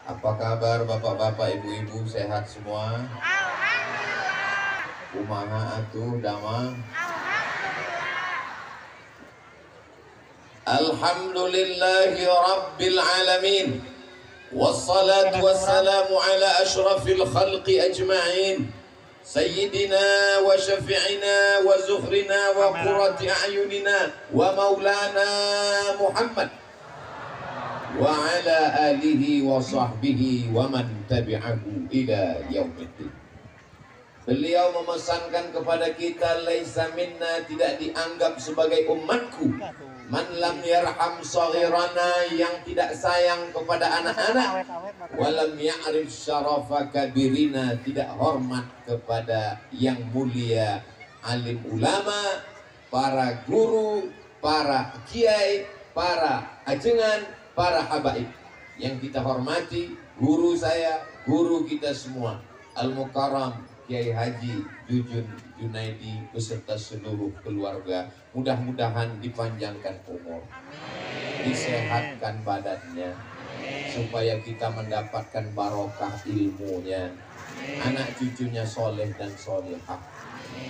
Apa kabar bapak-bapak, ibu-ibu, sehat semua? Kumaha atuh damang? Alhamdulillahi rabbil alamin. Wassalatu wassalamu ala ashrafil khalqi ajma'in. Sayyidina wa syafi'ina wa zuhrina wa qurrati a'yunina wa maulana Muhammad wa ala alihi wa sahbihi wa man tabi'ahu ila yaumiddin. Beliau memesankan kepada kita, laisa minna, tidak dianggap sebagai umatku, man lam yarham saghirana, yang tidak sayang kepada anak-anak, walam ya'rif syarafa kabirina, tidak hormat kepada yang mulia, alim ulama, para guru, para kiai, para ajengan, para habaib. Yang kita hormati guru saya, guru kita semua, Al-Mukarram Kiai Haji Jujun Junaidi beserta seluruh keluarga. Mudah-mudahan dipanjangkan umur, disehatkan badannya, supaya kita mendapatkan barokah ilmunya, anak cucunya soleh dan solehah,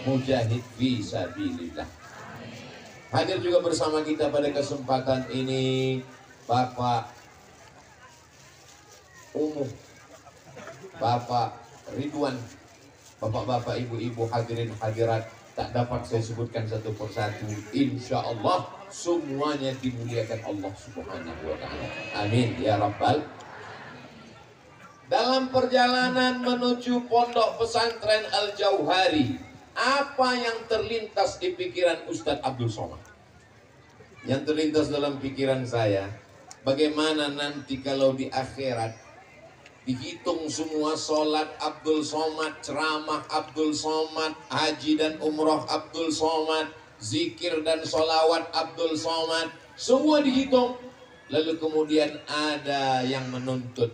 mujahid fisabilillah. Hadir juga bersama kita pada kesempatan ini Bapak Umuh, Bapak Ridwan, bapak-bapak, ibu-ibu, hadirin hadirat, tak dapat saya sebutkan satu persatu. Insya Allah semuanya dimuliakan Allah Subhanahu wa Ta'ala. Amin ya Rabbal. Dalam perjalanan menuju pondok pesantren Al-Jauhari, apa yang terlintas di pikiran Ustadz Abdul Somad? Yang terlintas dalam pikiran saya, bagaimana nanti kalau di akhirat dihitung semua sholat Abdul Somad, ceramah Abdul Somad, haji dan umroh Abdul Somad, zikir dan sholawat Abdul Somad, semua dihitung. Lalu kemudian ada yang menuntut.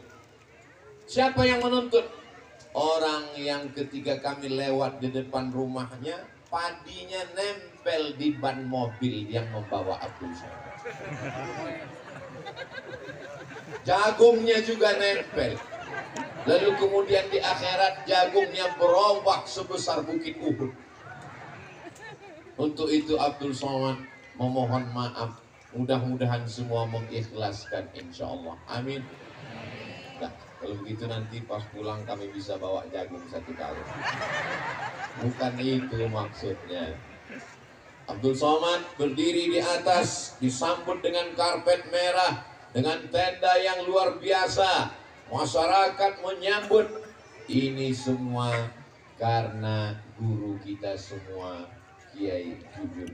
Siapa yang menuntut? Orang yang ketika kami lewat di depan rumahnya, padinya nempel di ban mobil yang membawa Abdul Somad. Jagungnya juga nempel. Lalu kemudian di akhirat jagungnya berombak sebesar bukit Uhud. Untuk itu Abdul Somad memohon maaf. Mudah-mudahan semua mengikhlaskan, insya Allah. Amin. Nah, kalau begitu nanti pas pulang kami bisa bawa jagung 1 kali. Bukan itu maksudnya. Abdul Somad berdiri di atas, disambut dengan karpet merah, dengan tenda yang luar biasa. Masyarakat menyambut. Ini semua karena guru kita semua, Kiai Jujun.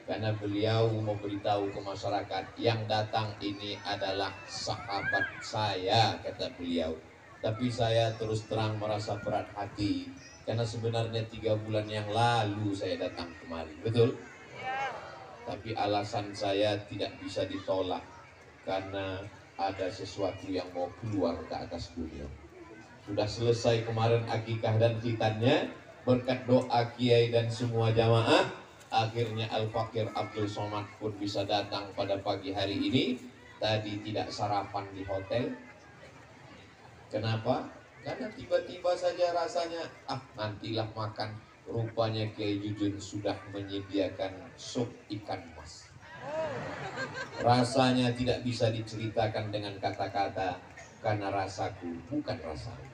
Karena beliau memberitahu ke masyarakat, yang datang ini adalah sahabat saya, kata beliau. Tapi saya terus terang merasa berat hati, karena sebenarnya 3 bulan yang lalu saya datang kemari. Betul? Tapi alasan saya tidak bisa ditolak, karena ada sesuatu yang mau keluar ke atas dunia. Sudah selesai kemarin akikah dan khitannya, berkat doa kiai dan semua jamaah, akhirnya Al-Fakir Abdul Somad pun bisa datang pada pagi hari ini. Tadi tidak sarapan di hotel. Kenapa? Karena tiba-tiba saja rasanya, nantilah makan. Rupanya Kiai Jujun sudah menyediakan sup ikan mas. Rasanya tidak bisa diceritakan dengan kata-kata, karena rasaku bukan rasamu.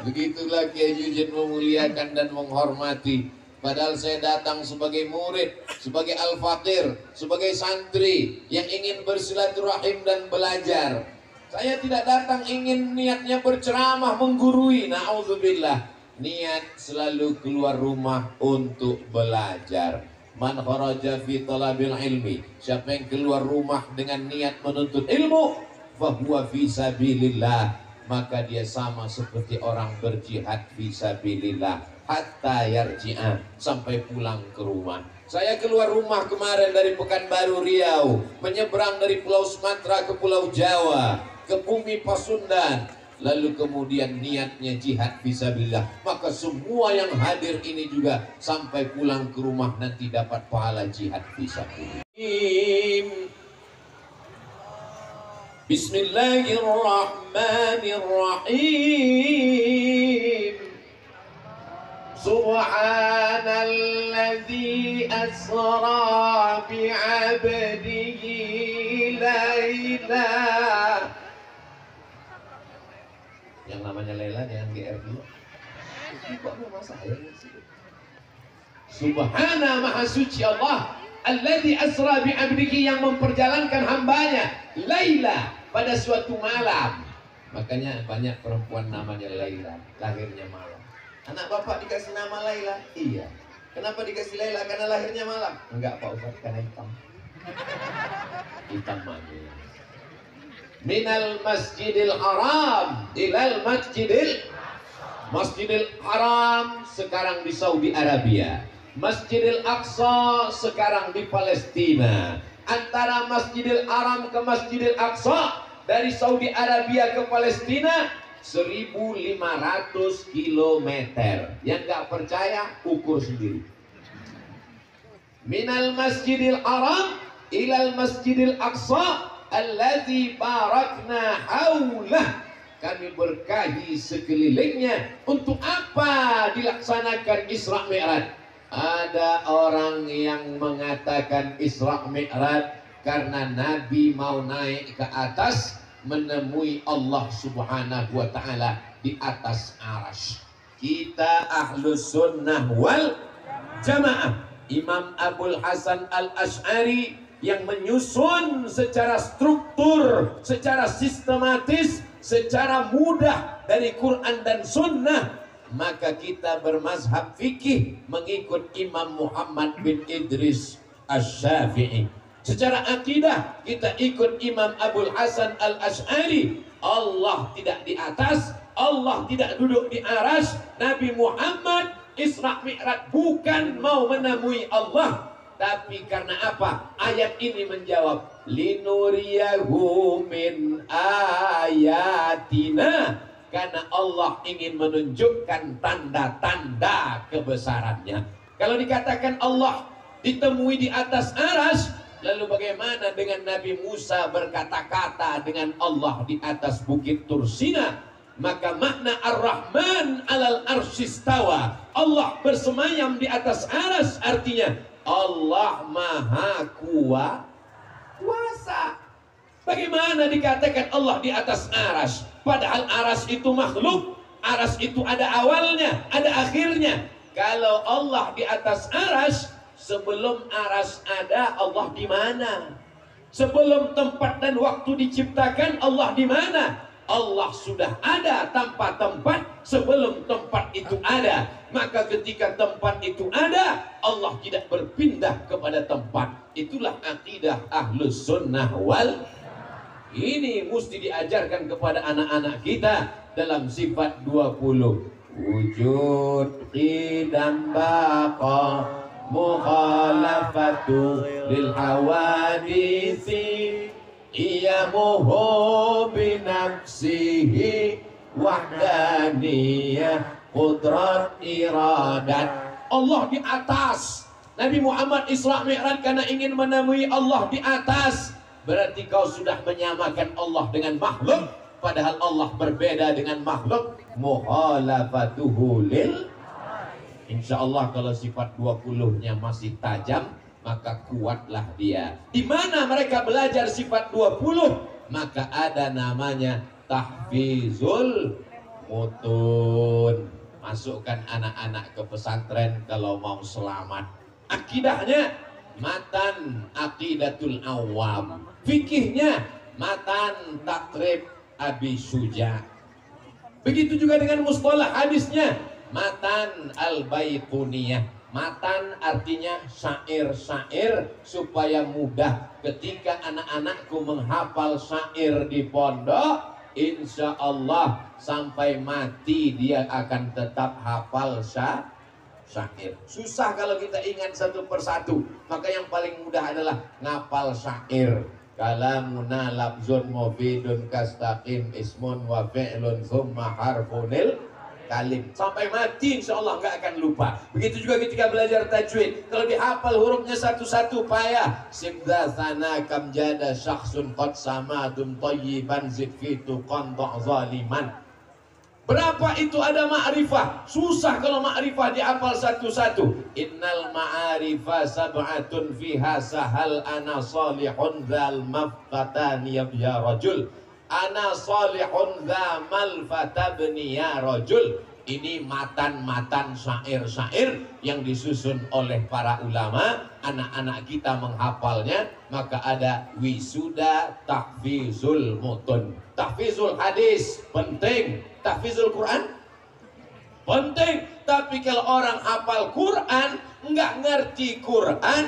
Begitulah Kiai Jujun memuliakan dan menghormati. Padahal saya datang sebagai murid, sebagai al-fakir, sebagai santri yang ingin bersilaturahim dan belajar. Saya tidak datang ingin niatnya berceramah, menggurui. Na'udzubillah. Niat selalu keluar rumah untuk belajar. Man kharaja fi talabil ilmi, siapa yang keluar rumah dengan niat menuntut ilmu, fahuwa fi sabilillah, maka dia sama seperti orang berjihad fi sabilillah hatta yarji'a, sampai pulang ke rumah. Saya keluar rumah kemarin dari Pekanbaru Riau, menyeberang dari Pulau Sumatera ke Pulau Jawa, ke bumi Pasundan, lalu kemudian niatnya jihad fisabilillah, maka semua yang hadir ini juga sampai pulang ke rumah nanti dapat pahala jihad fisabilillah. Bismillahirrahmanirrahim. Subhanalladzi asra bi'abdihi laila. Yang namanya Laila jangan GR dulu. Kok nama saya sih? Subhana maha suci Allah alladzi asra bi'abdihi, yang memperjalankan hambanya Laila pada suatu malam. Makanya banyak perempuan namanya Laila, lahirnya malam. Anak bapak dikasih nama Laila? Iya. Kenapa dikasih Laila? Karena lahirnya malam? Enggak Pak Ustaz, karena hitam. Hitam manis. Minal masjidil haram ilal masjidil haram sekarang di Saudi Arabia, Masjidil Aqsa sekarang di Palestina. Antara Masjidil Haram ke Masjidil Aqsa dari Saudi Arabia ke Palestina 1.500 kilometer. Yang nggak percaya ukur sendiri. Minal Masjidil Haram ilal Masjidil Aqsa alladzi barakna haulah, kami berkahi sekelilingnya. Untuk apa dilaksanakan Isra Mi'raj? Ada orang yang mengatakan Isra Mi'raj karena Nabi mau naik ke atas menemui Allah Subhanahu wa ta'ala di atas arsy. Kita Ahlus Sunnah wal Jamaah, Imam Abul Hasan Al-Asy'ari yang menyusun secara struktur, secara sistematis, secara mudah dari Quran dan Sunnah. Maka kita bermazhab fikih mengikut Imam Muhammad bin Idris Asy-Syafi'i. Secara akidah kita ikut Imam Abul Hasan Al-Asy'ari. Allah tidak di atas, Allah tidak duduk di arsy. Nabi Muhammad Isra Mi'raj bukan mau menemui Allah, tapi karena apa? Ayat ini menjawab, linuriyahu min ayatina, karena Allah ingin menunjukkan tanda-tanda kebesarannya. Kalau dikatakan Allah ditemui di atas arsy, lalu bagaimana dengan Nabi Musa berkata-kata dengan Allah di atas bukit Tursina? Maka makna Ar-Rahman alal arsyistawa, Allah bersemayam di atas arsy, artinya Allah maha kuasa. Bagaimana dikatakan Allah di atas arsy? Padahal arsy itu makhluk, arsy itu ada awalnya, ada akhirnya. Kalau Allah di atas arsy, sebelum arsy ada, Allah di mana? Sebelum tempat dan waktu diciptakan, Allah di mana? Allah sudah ada tanpa tempat sebelum tempat itu ada. Maka ketika tempat itu ada, Allah tidak berpindah kepada tempat. Itulah akidah Ahlus Sunnah wal. Ini mesti diajarkan kepada anak-anak kita dalam sifat 20. Wujud qidam baqa mukhalafatu lil hawadisi iyamuhu binafsihi wahdaniyah qudrat iradat. Allah di atas. Nabi Muhammad Isra Mi'raj karena ingin menemui Allah di atas. Berarti kau sudah menyamakan Allah dengan makhluk, padahal Allah berbeda dengan makhluk. Mukhalafatuhu lil. Insya Allah kalau sifat 20-nya masih tajam, maka kuatlah dia. Di mana mereka belajar sifat 20? Maka ada namanya tahfizul mutun. Masukkan anak-anak ke pesantren kalau mau selamat. Akidahnya matan aqidatul awam, fikihnya matan takrib Abi Suja. Begitu juga dengan mustalah hadisnya matan al-baiquniyah. Matan artinya syair-syair supaya mudah ketika anak-anakku menghafal syair di pondok, insya Allah sampai mati dia akan tetap hafal syair. Susah kalau kita ingat satu persatu, maka yang paling mudah adalah ngapal syair. Kalamuna labzun mufidun kastaqim ismun wa fi'lun thumma harfunil kalim. Sampai mati insya Allah nggak akan lupa. Begitu juga ketika belajar tajwid. Kalau dihafal hurufnya satu-satu payah. Sibdathana kam jada syakhsun qad samadum tayyiban zid fitu qanda' zaliman. Berapa itu ada ma'rifah? Susah kalau ma'rifah dihafal satu-satu. Innal ma'arifah sab'atun fiha sahal ana salihun dzal mafqatani ya rajul. Ana salihun dzamal fatabni ya rajul. Ini matan-matan syair-syair yang disusun oleh para ulama. Anak-anak kita menghafalnya. Maka ada wisuda tahfizul mutun. Tahfizul hadis penting. Tahfizul Quran penting. Tapi kalau orang hafal Quran nggak ngerti Quran,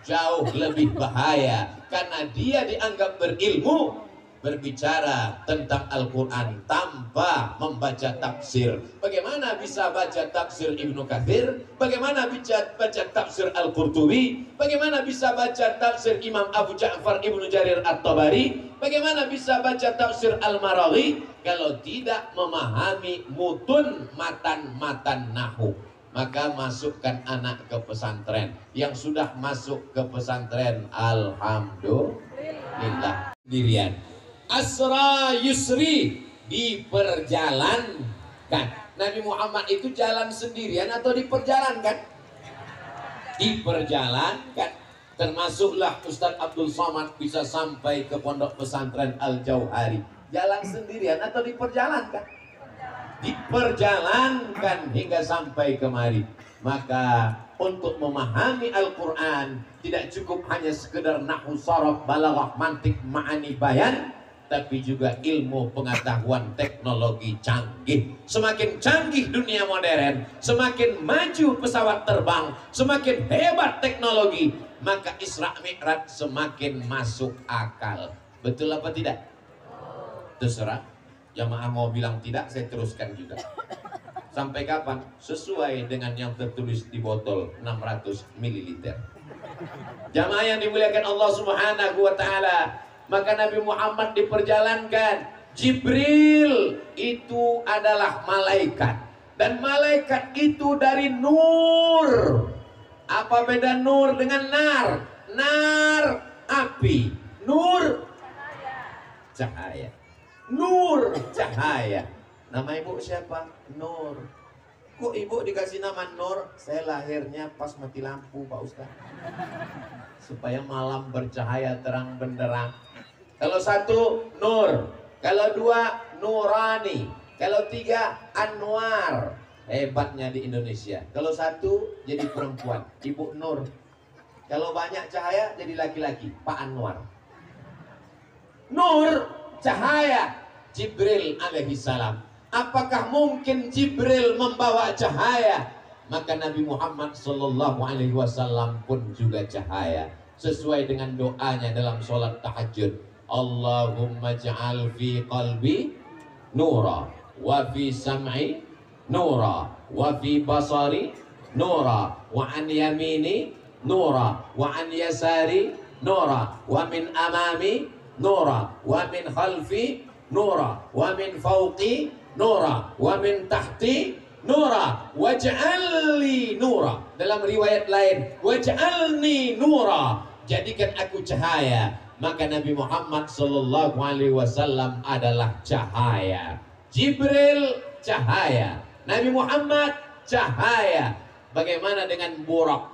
jauh lebih bahaya. Karena dia dianggap berilmu, berbicara tentang Al-Quran tanpa membaca tafsir. Bagaimana bisa baca tafsir Ibnu Katsir? Bagaimana bisa baca tafsir Al-Qurtubi? Bagaimana bisa baca tafsir Imam Abu Ja'far Ibnu Jarir At-Tabari? Bagaimana bisa baca tafsir Al-Maraghi kalau tidak memahami mutun matan-matan nahwu? Maka masukkan anak ke pesantren. Yang sudah masuk ke pesantren, alhamdulillah. Dirian asra yusri, diperjalankan. Nabi Muhammad itu jalan sendirian atau diperjalankan? Diperjalankan. Termasuklah Ustadz Abdul Somad bisa sampai ke pondok pesantren Al-Jauhari. Jalan sendirian atau diperjalankan? Diperjalankan hingga sampai kemari. Maka untuk memahami Al-Quran tidak cukup hanya sekedar nahwu, sharaf, balaghah, mantik, ma'ani, bayan, tapi juga ilmu pengetahuan teknologi canggih. Semakin canggih dunia modern, semakin maju pesawat terbang, semakin hebat teknologi, maka Isra Mi'raj semakin masuk akal. Betul apa tidak? Terserah. Jamaah mau bilang tidak, saya teruskan juga. Sampai kapan? Sesuai dengan yang tertulis di botol 600 ml. Jamaah yang dimuliakan Allah Subhanahu wa Ta'ala, maka Nabi Muhammad diperjalankan. Jibril itu adalah malaikat, dan malaikat itu dari nur. Apa beda nur dengan nar? Nar api, nur cahaya. Nur cahaya. Nama ibu siapa? Nur. Kok ibu dikasih nama Nur? Saya lahirnya pas mati lampu, Pak Ustaz, supaya malam bercahaya terang benderang. Kalau satu Nur, kalau dua Nurani, kalau tiga Anwar. Hebatnya di Indonesia. Kalau satu jadi perempuan, Ibu Nur. Kalau banyak cahaya jadi laki-laki, Pak Anwar. Nur cahaya, Jibril alaihissalam. Apakah mungkin Jibril membawa cahaya? Maka Nabi Muhammad sallallahu alaihi wasallam pun juga cahaya. Sesuai dengan doanya dalam sholat tahajud. Allahumma ja'al fi qalbi nura, wa fi sam'i nura, wa fi basari nura, wa an yamini nura, wa an yasari nura, wa min amami nura, wa min khalfi nura, wa min fawqi nura, wa min tahti nura, waj'alni nura. Dalam riwayat lain, waj'alni nura, jadikan aku cahaya. Maka Nabi Muhammad sallallahu alaihi wasallam adalah cahaya. Jibril cahaya, Nabi Muhammad cahaya. Bagaimana dengan Burak?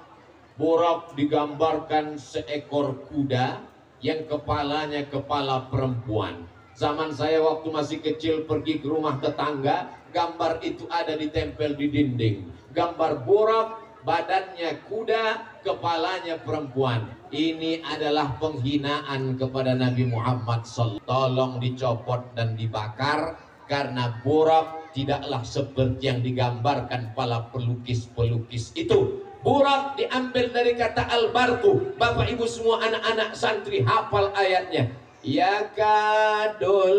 Burak digambarkan seekor kuda yang kepalanya kepala perempuan. Zaman saya waktu masih kecil pergi ke rumah tetangga, gambar itu ada ditempel di dinding. Gambar Burak, badannya kuda, kepalanya perempuan. Ini adalah penghinaan kepada Nabi Muhammad SAW. Tolong dicopot dan dibakar, karena Burak tidaklah seperti yang digambarkan para pelukis-pelukis itu. Burak diambil dari kata al-barqu. Bapak ibu semua anak-anak santri hafal ayatnya. Yakadul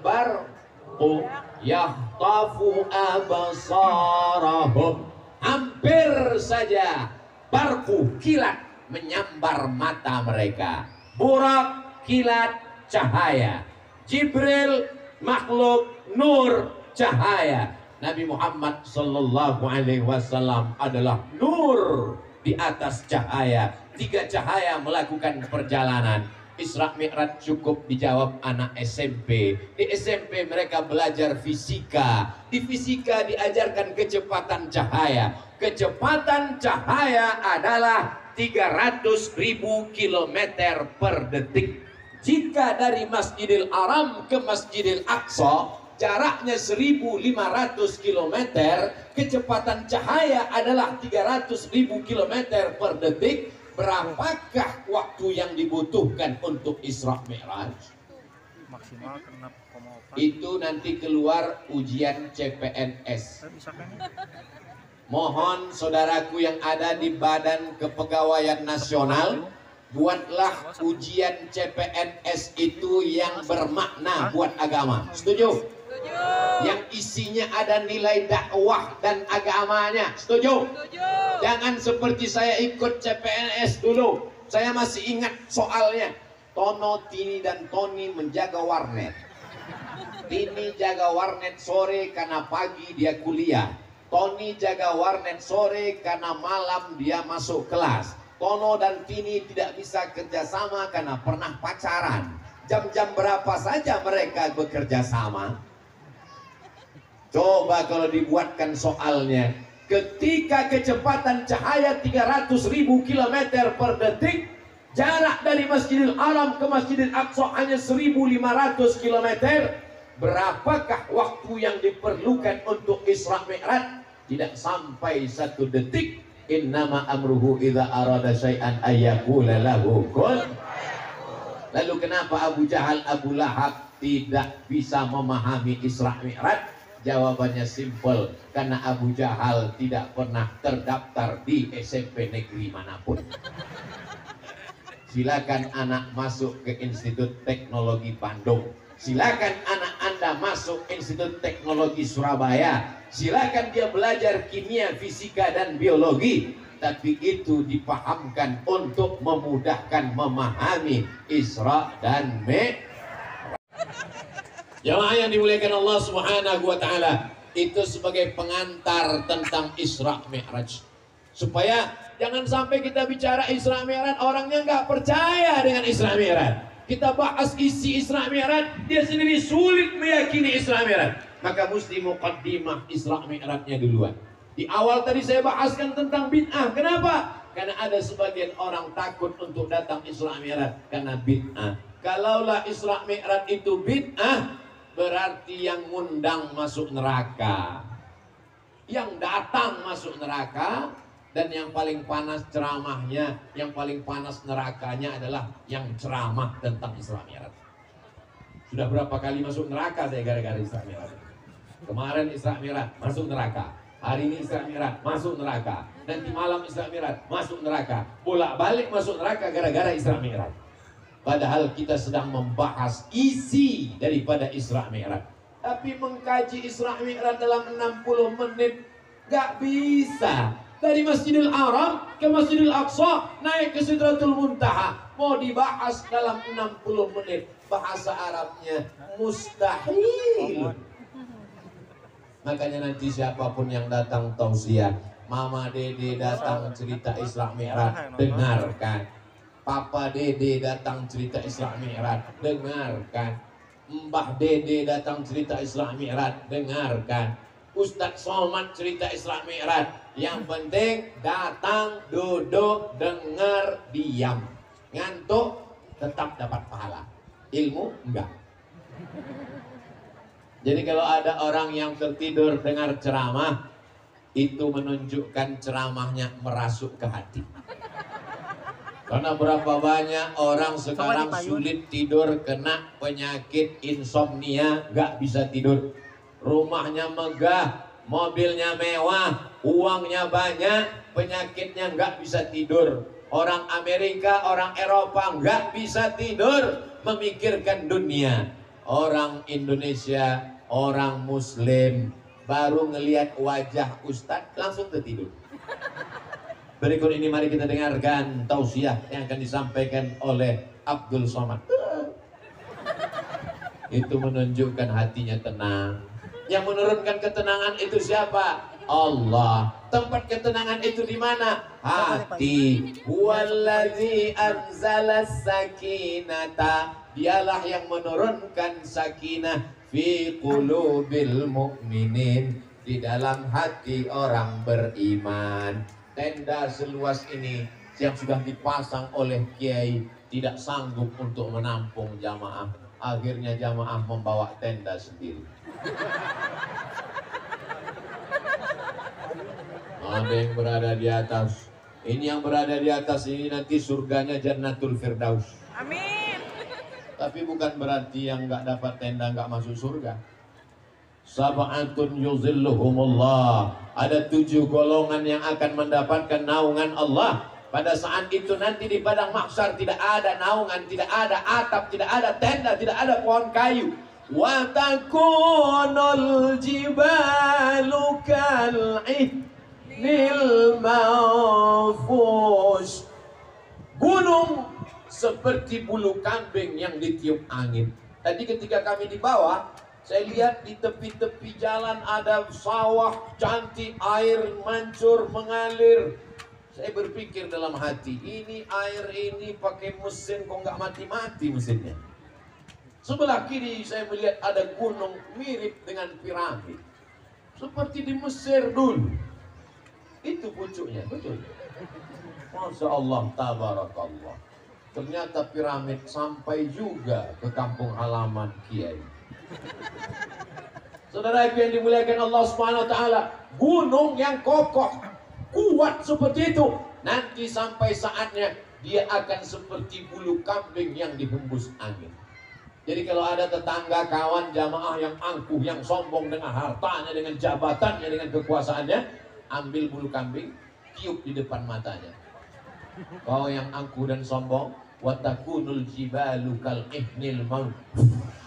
barqu yahtafu absarahum. Hampir saja barqu, kilat, menyambar mata mereka. Burak, kilat, cahaya. Jibril, makhluk nur, cahaya. Nabi Muhammad Sallallahu Alaihi Wasallam adalah nur di atas cahaya. 3 cahaya melakukan perjalanan. Isra Mi'raj cukup dijawab anak SMP. Di SMP mereka belajar fisika. Di fisika diajarkan kecepatan cahaya. Kecepatan cahaya adalah 300.000 km per detik. Jika dari Masjidil Haram ke Masjidil Aqsa jaraknya 1.500 km, kecepatan cahaya adalah 300.000 km per detik. Berapakah waktu yang dibutuhkan untuk Isra Mi'raj? Maksimal 6,4. Itu nanti keluar ujian CPNS. Mohon saudaraku yang ada di Badan Kepegawaian Nasional, buatlah ujian CPNS itu yang bermakna buat agama. Setuju? Yang isinya ada nilai dakwah dan agamanya. Setuju? Jangan seperti saya ikut CPNS dulu. Saya masih ingat soalnya. Tono, Tini, dan Tony menjaga warnet. Tini jaga warnet sore karena pagi dia kuliah. Tony jaga warnet sore karena malam dia masuk kelas. Tono dan Tini tidak bisa kerjasama karena pernah pacaran. Jam-jam berapa saja mereka bekerja sama? Coba kalau dibuatkan soalnya, ketika kecepatan cahaya 300.000 km per detik, jarak dari Masjidil Haram ke Masjidil Aqsa hanya 1.500 km, berapakah waktu yang diperlukan untuk Isra Mi'raj? Tidak sampai 1 detik. Innama amruhu idza arada syai'an ayyaqula lahu kun. Lalu kenapa Abu Jahal, Abu Lahab tidak bisa memahami Isra Mi'raj? Jawabannya simpel, karena Abu Jahal tidak pernah terdaftar di SMP negeri manapun. Silakan anak masuk ke Institut Teknologi Bandung. Silakan anak Anda masuk Institut Teknologi Surabaya. Silakan dia belajar kimia, fisika, dan biologi. Tapi itu dipahamkan untuk memudahkan memahami Isra dan Mi'raj. Jamaah yang dimuliakan Allah Subhanahu wa Ta'ala, itu sebagai pengantar tentang Isra Mi'raj, supaya jangan sampai kita bicara Isra Mi'raj orangnya nggak percaya dengan Isra Mi'raj. Kita bahas isi Isra Mi'raj, dia sendiri sulit meyakini Isra Mi'raj. Maka mesti muqaddimah Isra Mi'rajnya duluan. Di awal tadi saya bahaskan tentang bid'ah. Kenapa? Karena ada sebagian orang takut untuk datang Isra Mi'raj karena bid'ah. Kalaulah Isra Mi'raj itu bid'ah, berarti yang ngundang masuk neraka, yang datang masuk neraka, dan yang paling panas ceramahnya, yang paling panas nerakanya adalah yang ceramah tentang Isra Mi'raj. Sudah berapa kali masuk neraka saya gara-gara Isra Mi'raj. Kemarin Isra Mi'raj masuk neraka, hari ini Isra Mi'raj masuk neraka, nanti malam Isra Mi'raj masuk neraka, bolak-balik masuk neraka gara-gara Isra Mi'raj. Padahal kita sedang membahas isi daripada Isra Mi'raj. Tapi mengkaji Isra Mi'raj dalam 60 menit gak bisa. Dari Masjidil Haram ke Masjidil Aqsa, naik ke Sidratul Muntaha, mau dibahas dalam 60 menit. Bahasa Arabnya mustahil. Makanya nanti siapapun yang datang tausiah, Mama Dede datang cerita Isra Mi'raj, dengarkan. Papa Dede datang cerita Isra Mi'raj, dengarkan. Mbah Dede datang cerita Isra Mi'raj, dengarkan. Ustadz Somad cerita Isra Mi'raj. Yang penting datang, duduk, dengar, diam. Ngantuk tetap dapat pahala. Ilmu enggak. Jadi kalau ada orang yang tertidur dengar ceramah, itu menunjukkan ceramahnya merasuk ke hati. Karena berapa banyak orang sekarang sulit tidur, kena penyakit insomnia, gak bisa tidur. Rumahnya megah, mobilnya mewah, uangnya banyak, penyakitnya gak bisa tidur. Orang Amerika, orang Eropa gak bisa tidur memikirkan dunia. Orang Indonesia, orang Muslim baru ngelihat wajah Ustadz langsung tertidur. Berikut ini mari kita dengarkan tausiah yang akan disampaikan oleh Abdul Somad. Itu menunjukkan hatinya tenang, Yang menurunkan ketenangan itu siapa? Allah. Tempat ketenangan itu di mana? Hati. Huwallazi anzalas sakinata. Dialah yang menurunkan sakinah fi qulubil mu'minin, di dalam hati orang beriman. Tenda seluas ini yang sudah dipasang oleh kiai tidak sanggup untuk menampung jamaah. Akhirnya jamaah membawa tenda sendiri. Ada yang berada di atas. Ini yang berada di atas ini nanti surganya Jannatul Firdaus. Amin. Tapi bukan berarti yang nggak dapat tenda nggak masuk surga. Sab'atun yuzilluhumullah. Ada 7 golongan yang akan mendapatkan naungan Allah. Pada saat itu nanti di padang mahsyar tidak ada naungan, tidak ada atap, tidak ada tenda, tidak ada pohon kayu. Wa takunul jibalu kal'ihnil manfush. Gunung seperti bulu kambing yang ditiup angin. Tadi ketika kami di bawah, saya lihat di tepi-tepi jalan ada sawah cantik, air mancur mengalir. Saya berpikir dalam hati, ini air ini pakai mesin kok nggak mati-mati mesinnya. Sebelah kiri saya melihat ada gunung mirip dengan piramid, seperti di Mesir dulu. Itu pucuknya, betul. Masya Allah, tabarakallah. Ternyata piramid sampai juga ke kampung halaman kiai. Saudara yang dimuliakan Allah Subhanahu wa taala, gunung yang kokoh, kuat seperti itu, nanti sampai saatnya dia akan seperti bulu kambing yang dihembus angin. Jadi kalau ada tetangga, kawan, jamaah yang angkuh, yang sombong dengan hartanya, dengan jabatannya, dengan kekuasaannya, ambil bulu kambing, tiup di depan matanya. Kau yang angkuh dan sombong, wa takunul jibalu kal'ihnil manfush.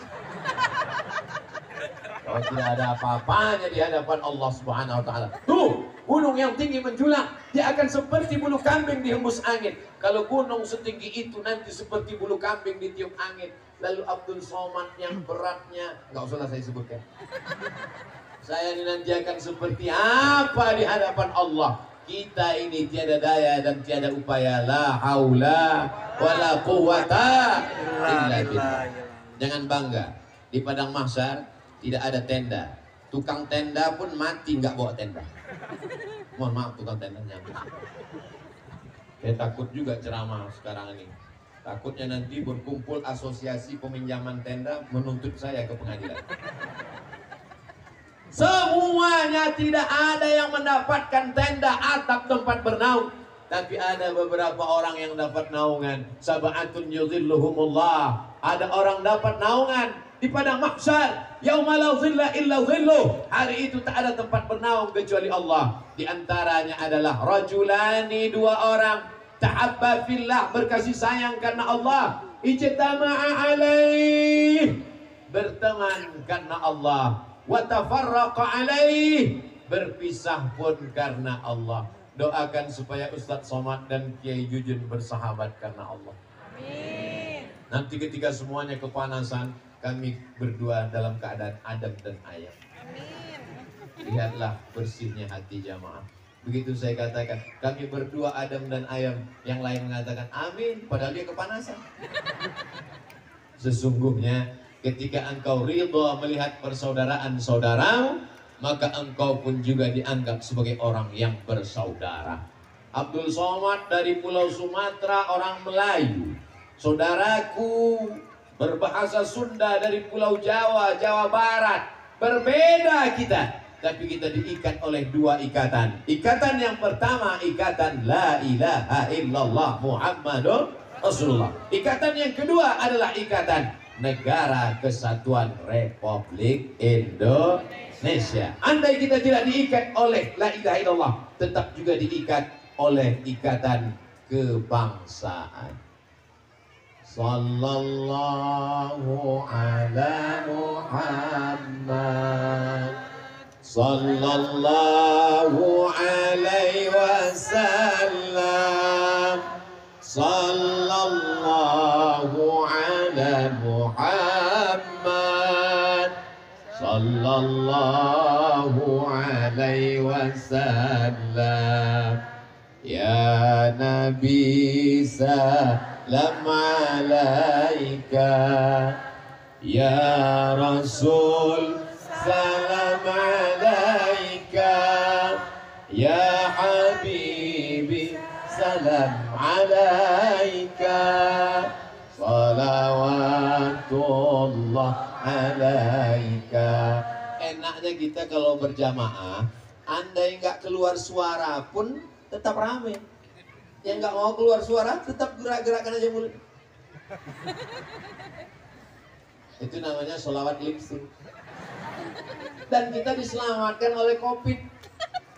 Kalau tidak ada apa-apanya di hadapan Allah Subhanahu wa taala. Tuh, gunung yang tinggi menjulang, dia akan seperti bulu kambing dihembus angin. Kalau gunung setinggi itu nanti seperti bulu kambing ditiup angin. Lalu Abdul Somad yang beratnya, nggak usah saya sebutkan. Saya ini nanti akan seperti apa di hadapan Allah. Kita ini tiada daya dan tiada upaya. La haula wala quwata illa billah. Jangan bangga. Di padang mahsyar tidak ada tenda. Tukang tenda pun mati nggak bawa tenda. Mohon maaf tukang tendanya. Saya takut juga ceramah sekarang ini. Takutnya nanti berkumpul asosiasi peminjaman tenda menuntut saya ke pengadilan. Semuanya tidak ada yang mendapatkan tenda, atap, tempat bernaung. Tapi ada beberapa orang yang dapat naungan. Sab'atun yuzilluhumullah. Ada orang dapat naungan di padang mahsyar. Yauma la zilla illa zilluh. Hari itu tak ada tempat bernaung kecuali Allah. Di antaranya adalah rajulani, 2 orang. Tahabba fillah, berkasih sayang karena Allah. Ijtama'a alaih, berteman karena Allah. Wa tafarraqa alaih, berpisah pun karena Allah. Doakan supaya Ustadz Somad dan Kiai Jujun bersahabat karena Allah. Amin. Nanti ketika semuanya kepanasan, kami berdua dalam keadaan adem dan ayam. Amin. Lihatlah bersihnya hati jamaah. Begitu saya katakan, kami berdua adem dan ayam. Yang lain mengatakan amin, padahal dia kepanasan. Sesungguhnya ketika engkau ridha melihat persaudaraan saudaramu, maka engkau pun juga dianggap sebagai orang yang bersaudara. Abdul Somad dari Pulau Sumatera, orang Melayu. Saudaraku berbahasa Sunda dari Pulau Jawa, Jawa Barat. Berbeda kita, tapi kita diikat oleh 2 ikatan. Ikatan yang pertama, ikatan la ilaha illallah Muhammadur Rasulullah. Ikatan yang kedua adalah ikatan Negara Kesatuan Republik Indonesia. Andai kita tidak diikat oleh la ilaha illallah, tetap juga diikat oleh ikatan kebangsaan. Sallallahu ala Muhammad, sallallahu alaihi wasallam, sallallahu ala Muhammad, sallallahu sallallahu alaihi wasallam. Ya Nabi salam alaika, ya Rasul salam alaika, ya Habibi salam alaika, salawatullah alaika. Enaknya kita kalau berjamaah, andai nggak keluar suara pun tetap rame. Yang nggak mau keluar suara tetap gerak-gerakan aja mulut. Itu namanya sholawat lip sync. Dan kita diselamatkan oleh COVID.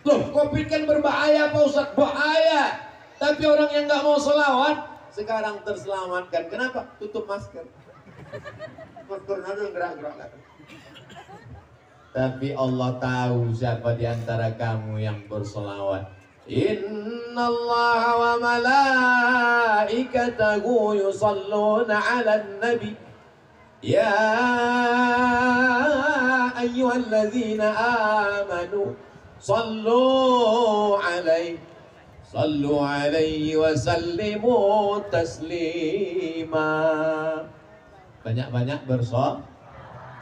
Loh, COVID kan berbahaya Pak Ustadz, bahaya. Tapi orang yang nggak mau sholawat sekarang terselamatkan. Kenapa? Tutup masker. Masker ada gerak-gerak. Tapi Allah tahu siapa di antara kamu yang bersolawat. Inna Allah wa malaikatahu yusalluna ala nabi. Ya ayyuhalladzina amanu sallu alaihi wa sallimu taslima. Banyak-banyak bersolawat.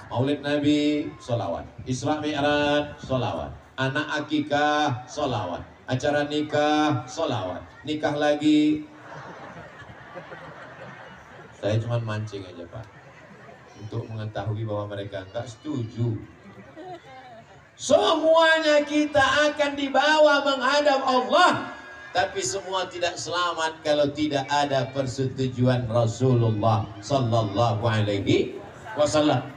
Maulid Nabi, sholawat. Isra Mi'raj, sholawat. Anak akikah, sholawat. Acara nikah, sholawat. Nikah lagi. Saya cuma mancing aja Pak, untuk mengetahui bahwa mereka enggak setuju. Semuanya kita akan dibawa menghadap Allah, tapi semua tidak selamat kalau tidak ada persetujuan Rasulullah sallallahu alaihi wasallam.